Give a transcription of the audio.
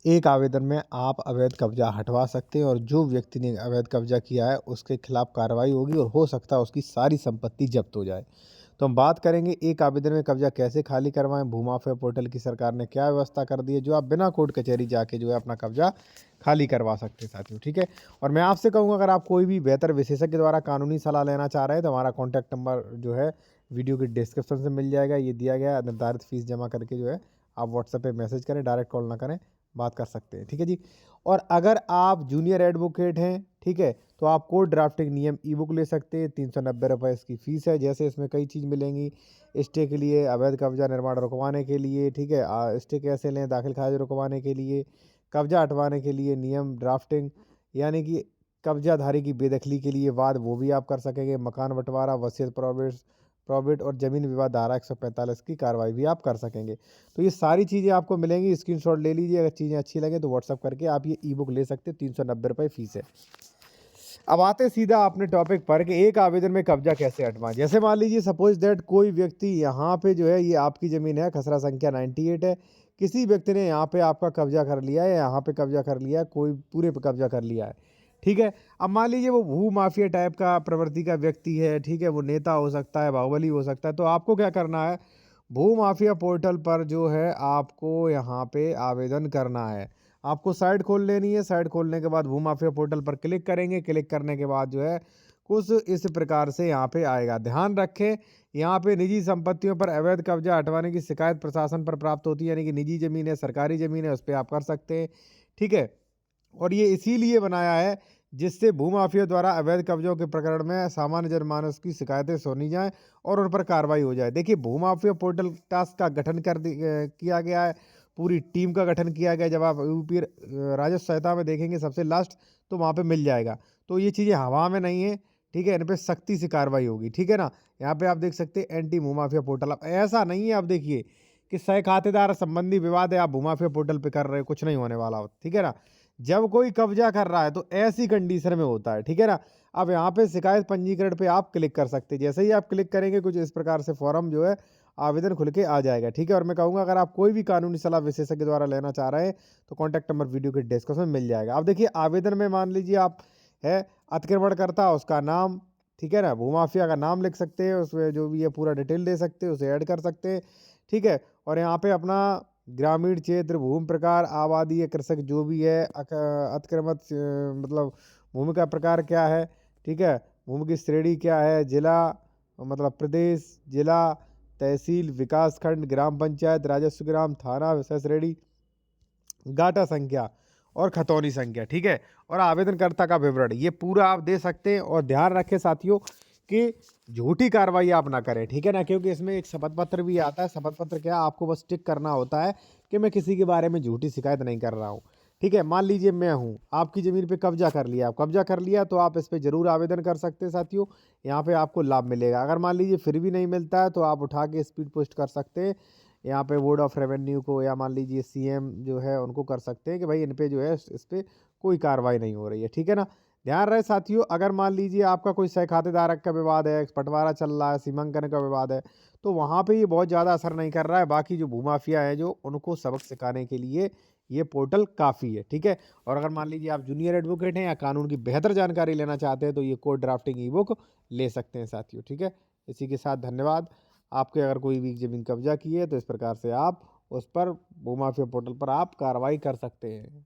एक आवेदन में आप अवैध कब्जा हटवा सकते हैं और जो व्यक्ति ने अवैध कब्जा किया है उसके खिलाफ कार्रवाई होगी और हो सकता है उसकी सारी संपत्ति जब्त हो जाए। तो हम बात करेंगे एक आवेदन में कब्जा कैसे खाली करवाएं, भूमाफिया पोर्टल की सरकार ने क्या व्यवस्था कर दी है जो आप बिना कोर्ट कचहरी जाके जो है अपना कब्जा खाली करवा सकते हैं साथियों। ठीक है, और मैं आपसे कहूँगा अगर आप कोई भी बेहतर विशेषज्ञ द्वारा कानूनी सलाह लेना चाह रहे हैं तो हमारा कॉन्टैक्ट नंबर जो है वीडियो के डिस्क्रिप्शन से मिल जाएगा, ये दिया गया है। निर्धारित फीस जमा करके जो है आप व्हाट्सएप पे मैसेज करें, डायरेक्ट कॉल ना करें, बात कर सकते हैं। ठीक है जी। और अगर आप जूनियर एडवोकेट हैं, ठीक है, तो आप कोर्ट ड्राफ्टिंग नियम ई बुक ले सकते हैं। 390 रुपये इसकी फ़ीस है। जैसे इसमें कई चीज़ मिलेंगी, स्टे के लिए, अवैध कब्जा निर्माण रुकवाने के लिए, ठीक है, स्टे कैसे लें, दाखिल खारिज रुकवाने के लिए, कब्जा हटवाने के लिए नियम ड्राफ्टिंग, यानी कि कब्जाधारी की बेदखली के लिए वाद, वो भी आप कर सकेंगे। मकान बंटवारा, वसीयत, प्रॉबिट और ज़मीन विवाद धारा 145 की कार्रवाई भी आप कर सकेंगे। तो ये सारी चीज़ें आपको मिलेंगी, स्क्रीनशॉट ले लीजिए। अगर चीज़ें अच्छी लगे तो व्हाट्सअप करके आप ये ई बुक ले सकते हैं। 390 रुपये फ़ीस है। अब आते हैं सीधा अपने टॉपिक पर कि एक आवेदन में कब्जा कैसे हटवाएं। जैसे मान लीजिए सपोज दैट कोई व्यक्ति यहाँ पे जो है, ये आपकी ज़मीन है, खसरा संख्या 98 है। किसी व्यक्ति ने यहाँ पे आपका कब्जा कर लिया है, यहाँ पे कब्जा कर लिया है, कोई पूरे पे कब्जा कर लिया है। ठीक है, अब मान लीजिए वो भू माफिया टाइप का प्रवृत्ति का व्यक्ति है, ठीक है, वो नेता हो सकता है, बाहुबली हो सकता है। तो आपको क्या करना है, भू माफिया पोर्टल पर जो है आपको यहाँ पे आवेदन करना है। आपको साइट खोल लेनी है। साइट खोलने के बाद भू माफिया पोर्टल पर क्लिक करेंगे। क्लिक करने के बाद जो है कुछ इस प्रकार से यहाँ पे आएगा। ध्यान रखें, यहाँ पे निजी संपत्तियों पर अवैध कब्जा हटवाने की शिकायत प्रशासन पर प्राप्त होती है, यानी कि निजी ज़मीन है, सरकारी ज़मीन है, उस पर आप कर सकते हैं। ठीक है, और ये इसीलिए बनाया है जिससे भूमाफिया द्वारा अवैध कब्जों के प्रकरण में सामान्य जनमानस की शिकायतें सुनी जाएं और उन पर कार्रवाई हो जाए। देखिए, भूमाफिया पोर्टल टास्क का गठन किया गया है, पूरी टीम का गठन किया गया है। जब आप यूपी राजस्व सहायता में देखेंगे सबसे लास्ट, तो वहाँ पे मिल जाएगा। तो ये चीज़ें हवा में नहीं है, ठीक है, इन पर सख्ती से कार्रवाई होगी। ठीक है ना, यहाँ पे आप देख सकते हैं एंटी भूमाफिया पोर्टल। अब ऐसा नहीं है, आप देखिए कि सह खातेदार संबंधी विवाद है, आप भूमाफिया पोर्टल पे कर रहे हो, कुछ नहीं होने वाला हो। ठीक है ना, जब कोई कब्जा कर रहा है तो ऐसी कंडीशन में होता है। ठीक है ना, अब यहाँ पे शिकायत पंजीकरण पे आप क्लिक कर सकते हैं। जैसे ही आप क्लिक करेंगे कुछ इस प्रकार से फॉर्म जो है आवेदन खुल के आ जाएगा। ठीक है, और मैं कहूँगा अगर आप कोई भी कानूनी सलाह विशेषज्ञ द्वारा लेना चाह रहे हैं तो कॉन्टैक्ट नंबर वीडियो के डिस्क्रिप्शन में मिल जाएगा। अब देखिए, आवेदन में मान लीजिए आप है अतिक्रमणकर्ता, उसका नाम, ठीक है ना, भूमाफिया का नाम लिख सकते हैं, उसमें जो भी है पूरा डिटेल दे सकते हैं, उसे ऐड कर सकते हैं। ठीक है, और यहाँ पे अपना ग्रामीण क्षेत्र, भूमि प्रकार, आबादी या कृषक जो भी है, अतिक्रमत मतलब भूमि का प्रकार क्या है, ठीक है, भूमि की श्रेणी क्या है, जिला मतलब प्रदेश, जिला, तहसील, विकास खंड, ग्राम पंचायत, राजस्व ग्राम, थाना, विषय श्रेणी, गाटा संख्या और खतौनी संख्या। ठीक है, और आवेदनकर्ता का विवरण, ये पूरा आप दे सकते हैं। और ध्यान रखें साथियों कि झूठी कार्रवाई आप ना करें। ठीक है ना, क्योंकि इसमें एक शपथ पत्र भी आता है। शपथ पत्र क्या, आपको बस टिक करना होता है कि मैं किसी के बारे में झूठी शिकायत नहीं कर रहा हूँ। ठीक है, मान लीजिए मैं हूँ, आपकी ज़मीन पे कब्जा कर लिया, आप कब्जा कर लिया तो आप इस पे ज़रूर आवेदन कर सकते हैं साथियों। यहाँ पे आपको लाभ मिलेगा। अगर मान लीजिए फिर भी नहीं मिलता है तो आप उठा के स्पीड पोस्ट कर सकते हैं यहाँ पे बोर्ड ऑफ रेवेन्यू को, या मान लीजिए सीएम जो है उनको कर सकते हैं कि भाई इन पे जो है इस पे कोई कार्रवाई नहीं हो रही है। ठीक है ना, ध्यान रहे साथियों, अगर मान लीजिए आपका कोई सह खातेदारक का विवाद है, बंटवारा चल रहा है, सीमांकन का विवाद है, तो वहाँ पे ये बहुत ज़्यादा असर नहीं कर रहा है। बाकी जो भूमाफिया है जो उनको सबक सिखाने के लिए ये पोर्टल काफ़ी है। ठीक है, और अगर मान लीजिए आप जूनियर एडवोकेट हैं या कानून की बेहतर जानकारी लेना चाहते हैं तो ये कोर्ट ड्राफ्टिंग ई बुक ले सकते हैं साथियों। ठीक है, इसी के साथ धन्यवाद। आपके अगर कोई भी ज़मीन कब्जा की है तो इस प्रकार से आप उस पर भूमाफिया पोर्टल पर आप कार्रवाई कर सकते हैं।